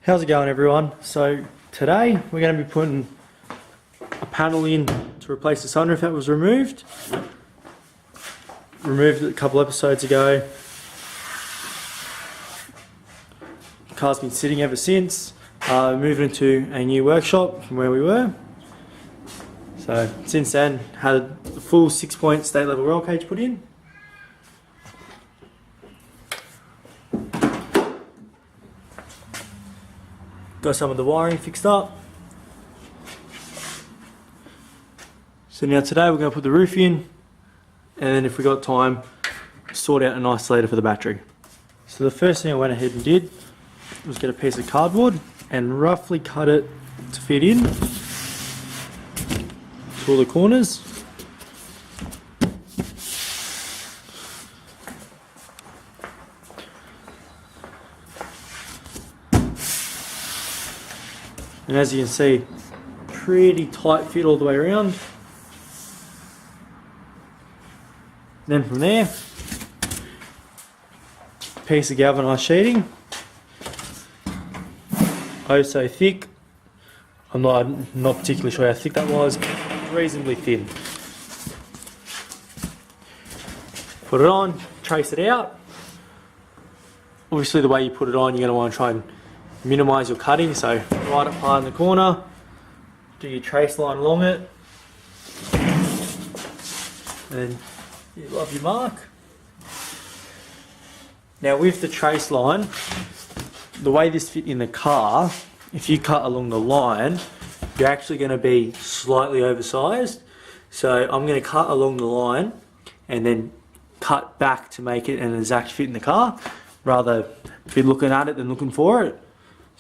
How's it going, everyone? So today we're going to be putting a panel in to replace the sunroof that was removed. Removed it a couple episodes ago. The car's been sitting ever since. Moved into a new workshop from where we were. So since then, had a full 6-point state level roll cage put in. Got some of the wiring fixed up. So now today we're going to put the roof in, and then if we got time, sort out an isolator for the battery. So the first thing I went ahead and did was get a piece of cardboard and roughly cut it to fit in to all the corners. And as you can see, pretty tight fit all the way around. Then from there, piece of galvanised sheeting. Oh, so thick. I'm not particularly sure how thick that was. Reasonably thin. Put it on, trace it out. Obviously the way you put it on, you're going to want to try and minimise your cutting, so right up high in the corner, do your trace line along it, and you love your mark. Now with the trace line, the way this fit in the car, if you cut along the line, you're actually going to be slightly oversized. So I'm going to cut along the line and then cut back to make it an exact fit in the car, rather be looking at it than looking for it.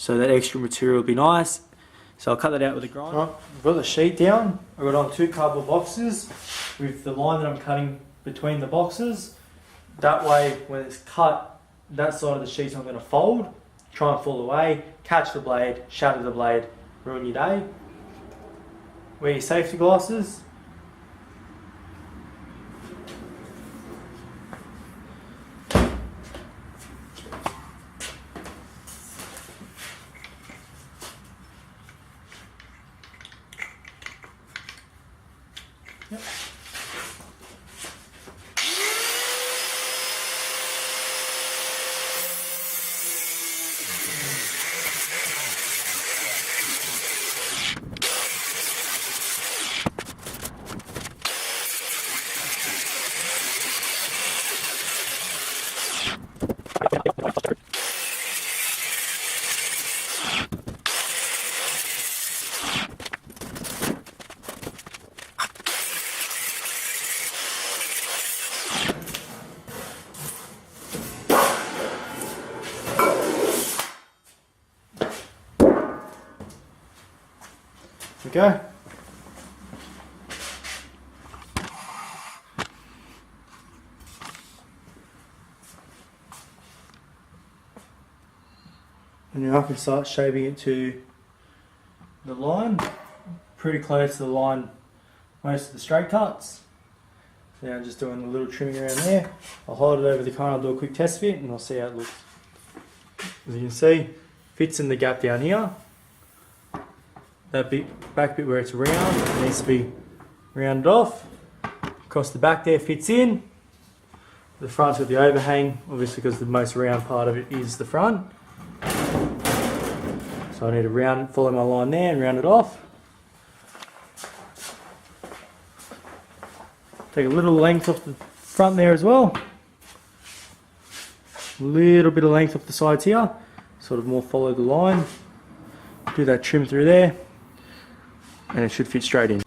So that extra material will be nice. So I'll cut that out with a grinder. Right, I've got the sheet down. I've got on 2 cardboard boxes with the line that I'm cutting between the boxes. That way, when it's cut, that side of the sheet's not going to fold. Try and fall away, catch the blade, shatter the blade, ruin your day. Wear your safety glasses. Yep. Okay. And now I can start shaping it to the line, pretty close to the line most of the straight cuts. So now I'm just doing a little trimming around there. I'll hold it over the car and I'll do a quick test fit and I'll see how it looks. As you can see, fits in the gap down here. That back bit where it's round needs to be rounded off. Across the back there fits in. The front's got the overhang, obviously because the most round part of it is the front. So I need to follow my line there and round it off. Take a little length off the front there as well. A little bit of length off the sides here. Sort of more follow the line. Do that trim through there. And it should fit straight in.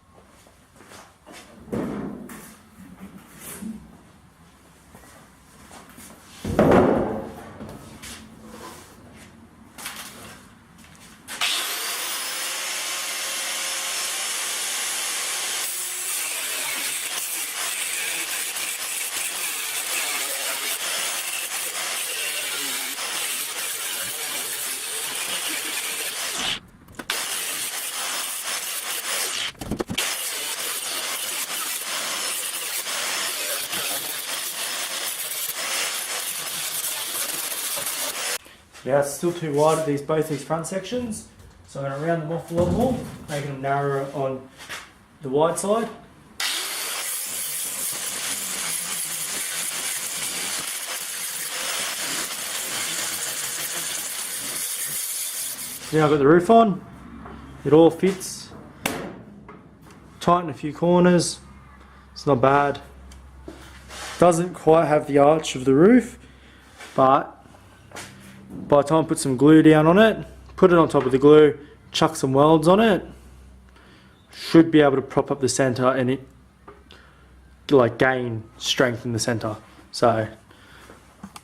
Now it's still too wide at both these front sections, so I'm going to round them off a lot more, making them narrower on the wide side. Now I've got the roof on, it all fits, tighten a few corners, it's not bad. Doesn't quite have the arch of the roof, but by the time I put some glue down on it, put it on top of the glue, chuck some welds on it, should be able to prop up the centre and it like gain strength in the centre. So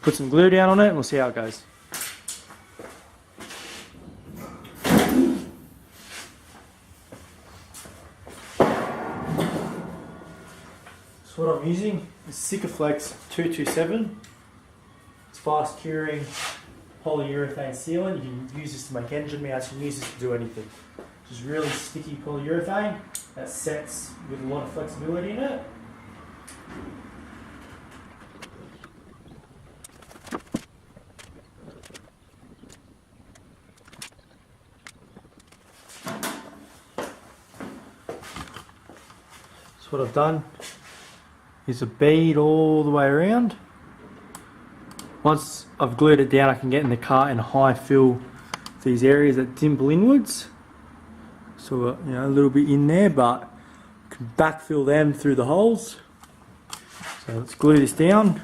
put some glue down on it and we'll see how it goes. So what I'm using is Sikaflex 227. It's fast curing polyurethane sealant. You can use this to make engine mounts, you can use this to do anything. Just really sticky polyurethane that sets with a lot of flexibility in it. So what I've done is a bead all the way around. Once I've glued it down, I can get in the car and high fill these areas that dimple inwards. So a little bit in there, but I can backfill them through the holes. So let's glue this down.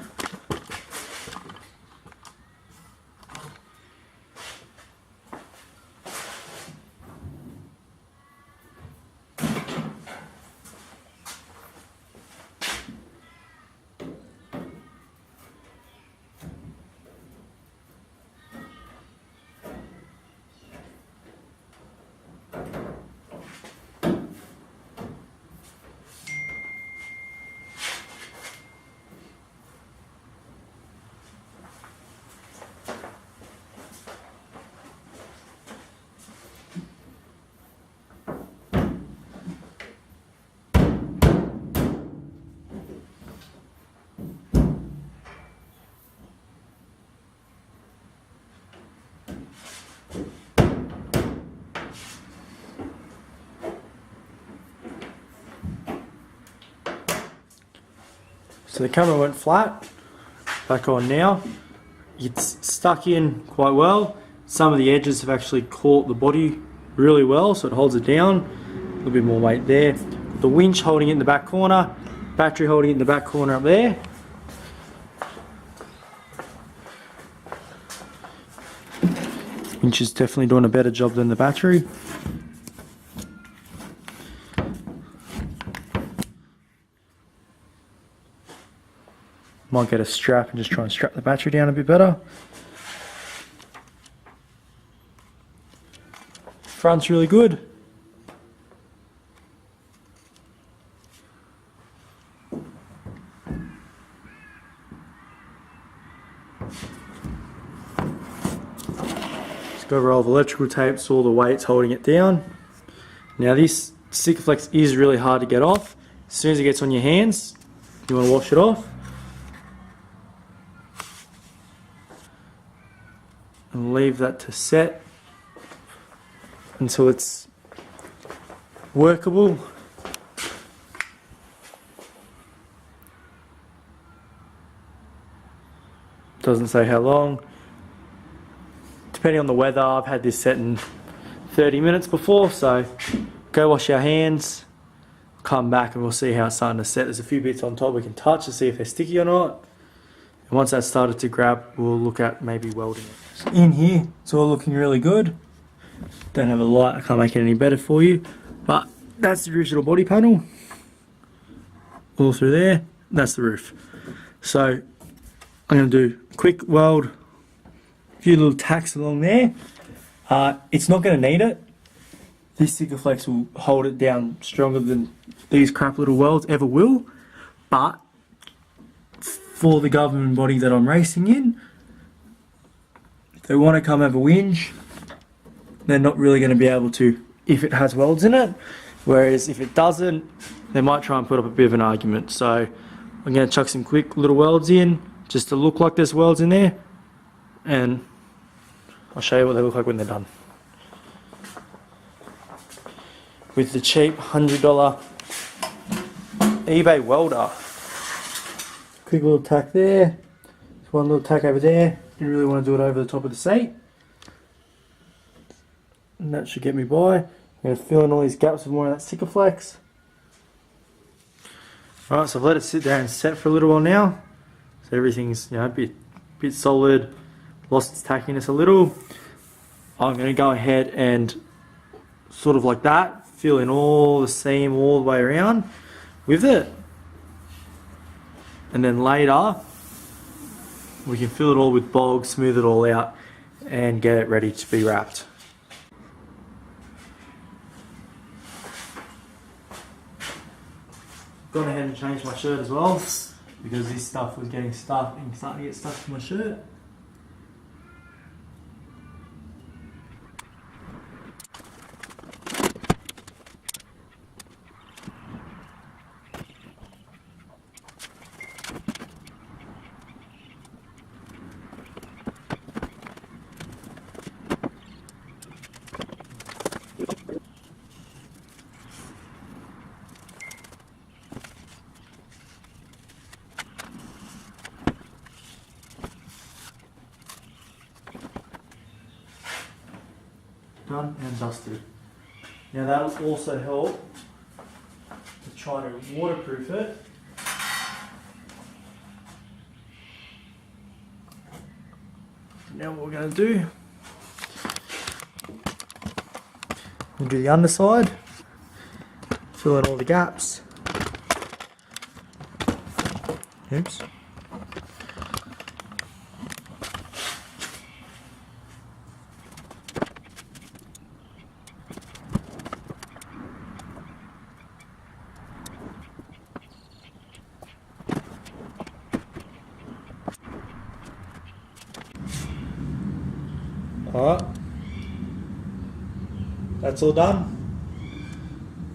So the camera went flat, back on now. It's stuck in quite well. Some of the edges have actually caught the body really well, so it holds it down. A little bit more weight there. The winch holding it in the back corner, battery holding it in the back corner up there. Winch is definitely doing a better job than the battery. Might get a strap and just try and strap the battery down a bit better. Front's really good. Just got a roll of electrical tape so all the weight's holding it down. Now this Sikaflex is really hard to get off. As soon as it gets on your hands, you want to wash it off. And leave that to set until it's workable. Doesn't say how long. Depending on the weather, I've had this set in 30 minutes before, so go wash your hands, come back and we'll see how it's starting to set. There's a few bits on top we can touch to see if they're sticky or not. And once that's started to grab, we'll look at maybe welding it. So in here, it's all looking really good. Don't have a light, I can't make it any better for you. But that's the original body panel. All through there, that's the roof. So I'm going to do a quick weld, a few little tacks along there. It's not going to need it. This Sikaflex will hold it down stronger than these crap little welds ever will. But for the government body that I'm racing in, if they want to come have a whinge, they're not really going to be able to if it has welds in it. Whereas if it doesn't, they might try and put up a bit of an argument. So I'm going to chuck some quick little welds in just to look like there's welds in there, and I'll show you what they look like when they're done. With the cheap $100 eBay welder. Quick little tack there. There's one little tack over there. Didn't really want to do it over the top of the seat. And that should get me by. I'm going to fill in all these gaps with more of that Sikaflex. Alright, so I've let it sit there and set for a little while now. So everything's, you know, a bit solid. Lost its tackiness a little. I'm going to go ahead and sort of like that. Fill in all the seam all the way around with it, and then later we can fill it all with bog, smooth it all out and get it ready to be wrapped. Gone ahead and changed my shirt as well because this stuff was getting stuck and starting to get stuck to my shirt. Done and dusted. Now that'll also help with trying to waterproof it. Now what we're going to do, we'll do the underside, fill in all the gaps. Oops. Alright, that's all done.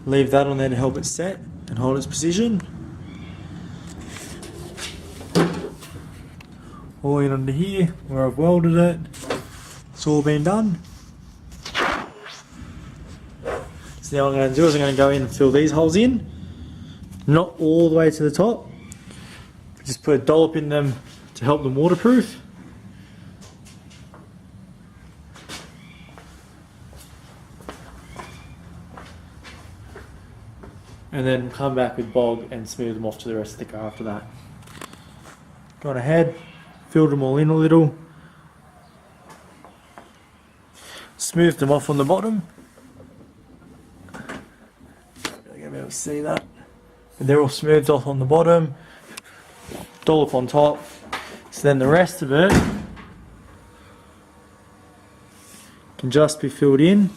Leave that on there to help it set and hold its position. All in under here where I've welded it. It's all been done. So now what I'm going to do is I'm going to go in and fill these holes in. Not all the way to the top. Just put a dollop in them to help them waterproof. And then come back with bog and smooth them off to the rest of the car after that. Gone ahead, filled them all in a little, smoothed them off on the bottom. You're gonna be able to see that. And they're all smoothed off on the bottom, dollop on top. So then the rest of it can just be filled in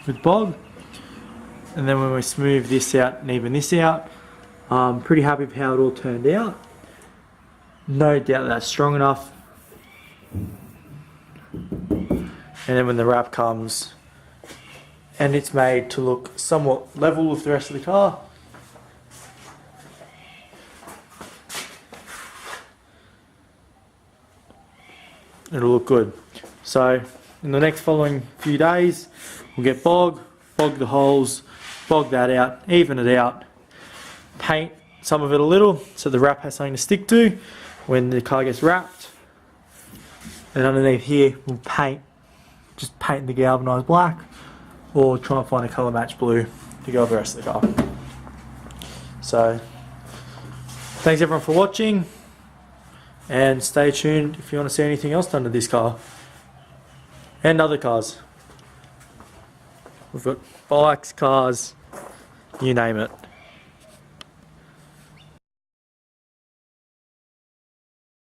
with bog, and then when we smooth this out and even this out, I'm pretty happy with how it all turned out. No doubt that's strong enough. And then when the wrap comes and it's made to look somewhat level with the rest of the car, it'll look good. So in the next following few days we'll get bog the holes, bog that out, even it out, paint some of it a little so the wrap has something to stick to when the car gets wrapped. And underneath here we'll just paint the galvanised black, or try and find a colour match blue to go with the rest of the car. So thanks everyone for watching, and stay tuned if you want to see anything else done to this car and other cars. We've got bikes, cars, you name it.